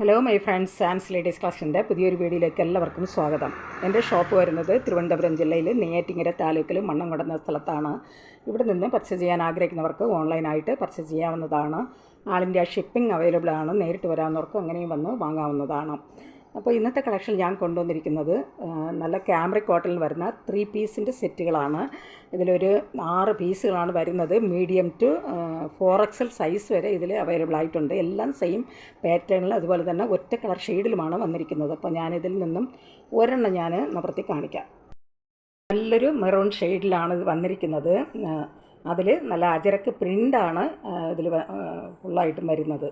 Hello my friends, Sans ladies കളക്ഷൻ്റെ പുതിയൊരു വീഡിയോയിലേക്ക് എല്ലാവർക്കും സ്വാഗതം. എൻ്റെ ഷോപ്പ് വരുന്നത് തിരുവനന്തപുരം ജില്ലയിൽ നെയ്യാറ്റിൻകര താലൂക്കിൽ മണ്ണംകുട എന്ന സ്ഥലത്താണ്. ഇവിടെ നിന്ന് പർച്ചേസ് ചെയ്യാൻ ആഗ്രഹിക്കുന്നവർക്ക് ഓൺലൈനായിട്ട് പർച്ചേസ് ചെയ്യാവുന്നതാണ്. ആൾ ഇന്ത്യ ഷിപ്പിംഗ് അവൈലബിൾ ആണ്. നേരിട്ട് വരാവുന്നവർക്ക് അങ്ങനെയും വന്ന് വാങ്ങാവുന്നതാണ്. അപ്പോൾ ഇന്നത്തെ കളക്ഷൻ ഞാൻ കൊണ്ടുവന്നിരിക്കുന്നത് നല്ല ക്യാമ്രിക് കോട്ടണിൽ വരുന്ന 3 പീസിൻ്റെ സെറ്റുകളാണ്. ഇതിലൊരു 6 പീസുകളാണ് വരുന്നത്. മീഡിയം ടു 4XL സൈസ് വരെ ഇതിൽ അവൈലബിൾ ആയിട്ടുണ്ട്. എല്ലാം സെയിം പാറ്റേണിൽ അതുപോലെ തന്നെ ഒറ്റ കളർ ഷെയ്ഡിലുമാണ് വന്നിരിക്കുന്നത്. അപ്പോൾ ഞാനിതിൽ നിന്നും ഒരെണ്ണം ഞാൻ നിവർത്തി കാണിക്കാം. നല്ലൊരു മെറൂൺ ഷെയ്ഡിലാണ് ഇത് വന്നിരിക്കുന്നത്. അതിൽ നല്ല അജരക്ക് പ്രിൻ്റാണ് ഇതിൽ ഫുള്ളായിട്ടും വരുന്നത്.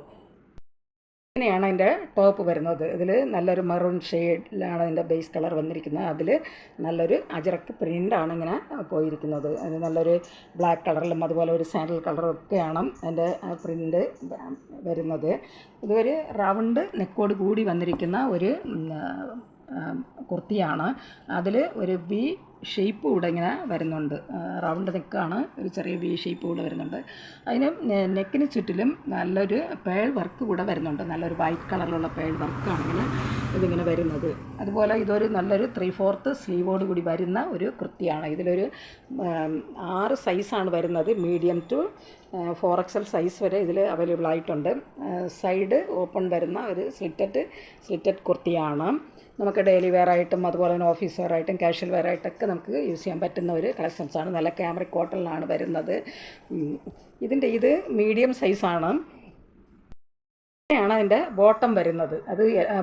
ഇങ്ങനെയാണ് അതിൻ്റെ ടോപ്പ് വരുന്നത്. ഇതിൽ നല്ലൊരു മെറൂൺ ഷെയ്ഡിലാണ് അതിൻ്റെ ബേസ് കളർ വന്നിരിക്കുന്നത്. അതിൽ നല്ലൊരു അജറക്ക് പ്രിൻ്റാണ് ഇങ്ങനെ പോയിരിക്കുന്നത്. അതിന് നല്ലൊരു ബ്ലാക്ക് കളറിലും അതുപോലെ ഒരു സാൻഡൽ കളറൊക്കെയാണ് അതിൻ്റെ പ്രിൻ്റ് വരുന്നത്. ഇതൊരു റൗണ്ട് നെക്കോട് കൂടി വന്നിരിക്കുന്ന ഒരു കുർത്തിയാണ്. അതിൽ ഒരു വി ഷേപ്പ് കൂടെ ഇങ്ങനെ വരുന്നുണ്ട്. റൗണ്ട് നെക്കാണ്, ഒരു ചെറിയ വി ഷേപ്പ് കൂടെ വരുന്നുണ്ട്. അതിന് നെക്കിന് ചുറ്റിലും നല്ലൊരു പേൾ വർക്ക് കൂടെ വരുന്നുണ്ട്. നല്ലൊരു വൈറ്റ് കളറിലുള്ള പേൾ വർക്കാണെങ്കിൽ ഇതിങ്ങനെ വരുന്നത്. അതുപോലെ ഇതൊരു നല്ലൊരു 3/4 സ്ലീവോട് കൂടി വരുന്ന ഒരു കുർത്തിയാണ്. ഇതിലൊരു 6 സൈസാണ് വരുന്നത്. മീഡിയം ടു 4XL സൈസ് വരെ ഇതിൽ അവൈലബിൾ ആയിട്ടുണ്ട്. സൈഡ് ഓപ്പൺ വരുന്ന ഒരു സ്ലിറ്റഡ് കുർത്തിയാണ്. നമുക്ക് ഡെയിലി വെയർ ആയിട്ടും അതുപോലെ തന്നെ ഓഫീസ് വെയർ ആയിട്ടും കാഷ്വൽ വെയർ ആയിട്ടൊക്കെ നമുക്ക് യൂസ് ചെയ്യാൻ പറ്റുന്ന ഒരു കളക്ഷൻസാണ്. നല്ല ക്യാമ്രിക് കോട്ടണിലാണ് വരുന്നത്. ഇത് മീഡിയം സൈസാണ്. ഇങ്ങനെയാണ് അതിൻ്റെ ബോട്ടം വരുന്നത്.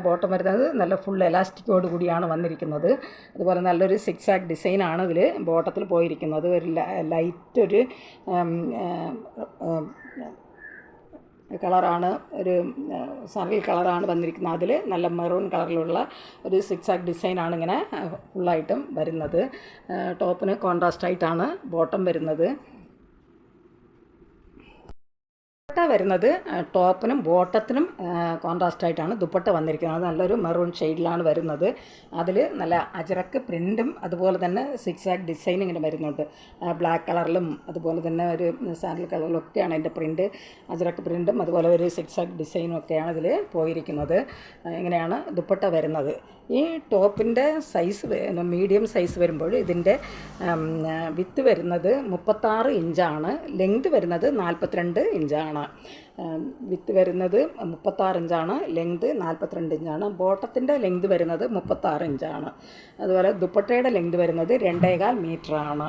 ബോട്ടം വരുന്നത് നല്ല ഫുൾ എലാസ്റ്റിക്കോട് കൂടിയാണ് വന്നിരിക്കുന്നത്. അതുപോലെ നല്ലൊരു സിക്സാക് ഡിസൈനാണ് ഇതിൽ ബോട്ടത്തിൽ പോയിരിക്കുന്നത്. ഒരു ലൈറ്റ് ഒരു കളറാണ്, ഒരു സാൻഡൽ കളറാണ് വന്നിരിക്കുന്നത്. അതിൽ നല്ല മെറൂൺ കളറിലുള്ള ഒരു സിക്സാക് ഡിസൈനാണ് ഇങ്ങനെ ഫുള്ളായിട്ടും വരുന്നത്. ടോപ്പിന് കോൺട്രാസ്റ്റായിട്ടാണ് ബോട്ടം വരുന്നത്. ദുപ്പട്ട വരുന്നത് ടോപ്പിനും ബോട്ടത്തിനും കോൺട്രാസ്റ്റായിട്ടാണ് ദുപ്പട്ട വന്നിരിക്കുന്നത്. അത് നല്ലൊരു മെറൂൺ ഷെയ്ഡിലാണ് വരുന്നത്. അതിൽ നല്ല അജറക്ക് പ്രിൻറ്റും അതുപോലെ തന്നെ സിക്സാക് ഡിസൈൻ ഇങ്ങനെ വരുന്നുണ്ട്. ബ്ലാക്ക് കളറിലും അതുപോലെ തന്നെ ഒരു സാൻഡൽ കളറിലൊക്കെയാണ് അതിൻ്റെ പ്രിൻറ്റ്. അജറക്ക് പ്രിൻറ്റും അതുപോലെ ഒരു സിക്സാക് ഡിസൈനും ഒക്കെയാണ് ഇതിൽ പോയിരിക്കുന്നത്. ഇങ്ങനെയാണ് ദുപ്പട്ട വരുന്നത്. ഈ ടോപ്പിൻ്റെ സൈസ് മീഡിയം സൈസ് വരുമ്പോൾ ഇതിൻ്റെ വിത്ത് വരുന്നത് 36 ഇഞ്ചാണ്. ലെങ്ത് വരുന്നത് 42 ഇഞ്ചാണ്. വിത്ത് വരുന്നത് 36 ഇഞ്ചാണ്. ലെങ്ത് 42 ഇഞ്ചാണ്. ബോട്ടത്തിൻ്റെ ലെങ്ത് വരുന്നത് 36 ഇഞ്ചാണ്. അതുപോലെ ദുപ്പട്ടയുടെ ലെങ്ത് വരുന്നത് 2.25 മീറ്ററാണ്.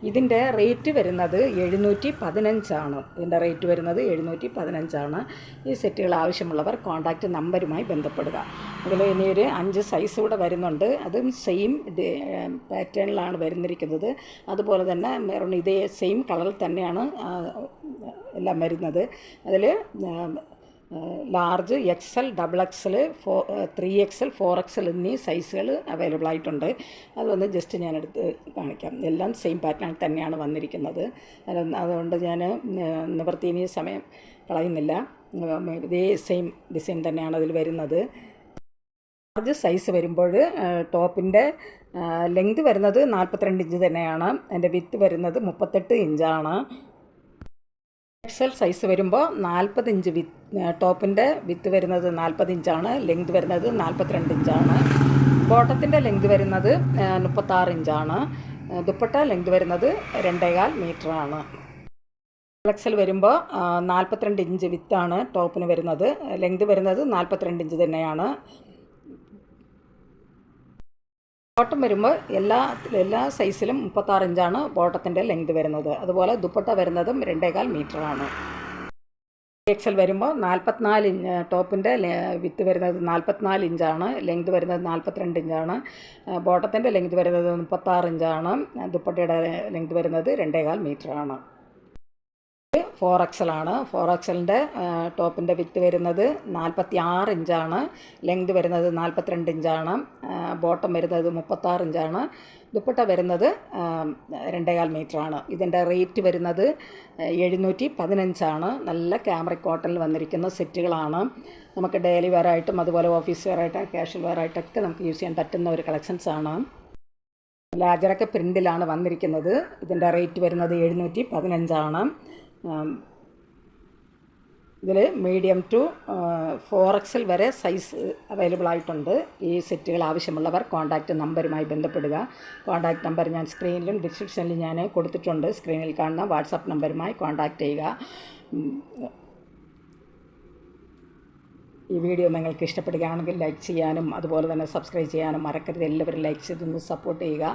ഇതിൻ്റെ റേറ്റ് വരുന്നത് 715 ആണ്. ഇതിൻ്റെ റേറ്റ് വരുന്നത് 715 ഈ സെറ്റുകൾ ആവശ്യമുള്ളവർ കോൺടാക്റ്റ് നമ്പറുമായി ബന്ധപ്പെടുക. അതിൽ ഇനി ഒരു 5 സൈസ് കൂടെ വരുന്നുണ്ട്. അതും സെയിം പാറ്റേണിലാണ് വരുന്നിരിക്കുന്നത്. അതുപോലെ തന്നെ മെറൂൺ ഇതേ സെയിം കളറിൽ തന്നെയാണ് എല്ലാം വരുന്നത്. അതിൽ large, XL, XXL, 3XL, 4XL എന്നീ സൈസുകൾ അവൈലബിൾ ആയിട്ടുണ്ട്. അതൊന്ന് ജസ്റ്റ് ഞാനെടുത്ത് കാണിക്കാം. എല്ലാം സെയിം പാറ്റേണിൽ തന്നെയാണ് വന്നിരിക്കുന്നത്. അതുകൊണ്ട് ഞാൻ നിവർത്തിനി സമയം കളയുന്നില്ല. ഇതേ സെയിം ഡിസൈൻ തന്നെയാണ് അതിൽ വരുന്നത്. ലാർജ് സൈസ് വരുമ്പോൾ ടോപ്പിൻ്റെ ലെങ്ത് വരുന്നത് 42 ഇഞ്ച് തന്നെയാണ്. അതിൻ്റെ വിത്ത് വരുന്നത് 38 ഇഞ്ചാണ്. XL സൈസ് വരുമ്പോൾ 40 ഇഞ്ച് ടോപ്പിൻ്റെ വിത്ത് വരുന്നത് 40 ഇഞ്ചാണ്. ലെങ്ത് വരുന്നത് 42 ഇഞ്ചാണ്. ബോട്ടത്തിൻ്റെ ലെങ്ത് വരുന്നത് 36 ഇഞ്ചാണ്. ദുപ്പട്ട ലെങ്ത് വരുന്നത് 2.25 മീറ്ററാണ്. XL വരുമ്പോൾ 42 ഇഞ്ച് വിത്താണ് ടോപ്പിന് വരുന്നത്. ലെങ്ത് വരുന്നത് 42 ഇഞ്ച് തന്നെയാണ്. ബോട്ടം വരുമ്പോൾ എല്ലാ സൈസിലും 36 ഇഞ്ചാണ് ബോട്ടത്തിൻ്റെ ലെങ്ത് വരുന്നത്. അതുപോലെ ദുപ്പട്ട വരുന്നതും 2.25 മീറ്ററാണ്. XL വരുമ്പോൾ 44 ഇഞ്ച് ടോപ്പിൻ്റെ വിത്ത് വരുന്നത് 44 ഇഞ്ചാണ്. ലെങ്ത് വരുന്നത് 42 ഇഞ്ചാണ്. ബോട്ടത്തിൻ്റെ ലെങ്ത് വരുന്നത് 36 ഇഞ്ചാണ്. ദുപ്പട്ടയുടെ ലെങ്ത് വരുന്നത് 2.25 മീറ്ററാണ്. 4XL ആണ്. 4XLൻ്റെ ടോപ്പിൻ്റെ വിത്ത് വരുന്നത് 46 ഇഞ്ചാണ്. ലെങ്ത് വരുന്നത് 42 ഇഞ്ചാണ്. ബോട്ടം വരുന്നത് 36 ഇഞ്ചാണ്. ദുപ്പട്ട വരുന്നത് 2.25 മീറ്ററാണ്. ഇതിൻ്റെ റേറ്റ് വരുന്നത് 715 നല്ല ക്യാമ്രിക് കോട്ടണിൽ വന്നിരിക്കുന്ന സെറ്റുകളാണ്. നമുക്ക് ഡെയിലി വെയർ ആയിട്ടും അതുപോലെ ഓഫീസ് വെയർ ആയിട്ടും കാഷ്വൽ വെയർ ആയിട്ടൊക്കെ നമുക്ക് യൂസ് ചെയ്യാൻ പറ്റുന്ന ഒരു കളക്ഷൻസാണ്. ലാജറൊക്കെ പ്രിൻറ്റിലാണ് വന്നിരിക്കുന്നത്. ഇതിൻ്റെ റേറ്റ് വരുന്നത് 715. ഇതിൽ മീഡിയം ടു 4XL വരെ സൈസ് അവൈലബിൾ ആയിട്ടുണ്ട്. ഈ സെറ്റുകൾ ആവശ്യമുള്ളവർ കോൺടാക്റ്റ് നമ്പറുമായി ബന്ധപ്പെടുക. കോൺടാക്റ്റ് നമ്പർ ഞാൻ സ്ക്രീനിലും ഡിസ്ക്രിപ്ഷനിലും ഞാൻ കൊടുത്തിട്ടുണ്ട്. സ്ക്രീനിൽ കാണുന്ന വാട്സാപ്പ് നമ്പറുമായി കോൺടാക്റ്റ് ചെയ്യുക. ഈ വീഡിയോ നിങ്ങൾക്ക് ഇഷ്ടപ്പെടുകയാണെങ്കിൽ ലൈക്ക് ചെയ്യാനും അതുപോലെ തന്നെ സബ്സ്ക്രൈബ് ചെയ്യാനും മറക്കരുത്. എല്ലാവരും ലൈക്ക് ചെയ്തൊന്ന് സപ്പോർട്ട് ചെയ്യുക.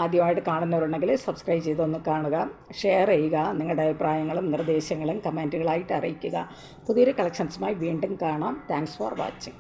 ആദ്യമായിട്ട് കാണുന്നവരുണ്ടെങ്കിൽ സബ്സ്ക്രൈബ് ചെയ്തൊന്ന് കാണുക, ഷെയർ ചെയ്യുക. നിങ്ങളുടെ അഭിപ്രായങ്ങളും നിർദ്ദേശങ്ങളും കമൻറ്റുകളായിട്ട് അറിയിക്കുക. പുതിയൊരു കളക്ഷൻസുമായി വീണ്ടും കാണാം. Thanks for watching.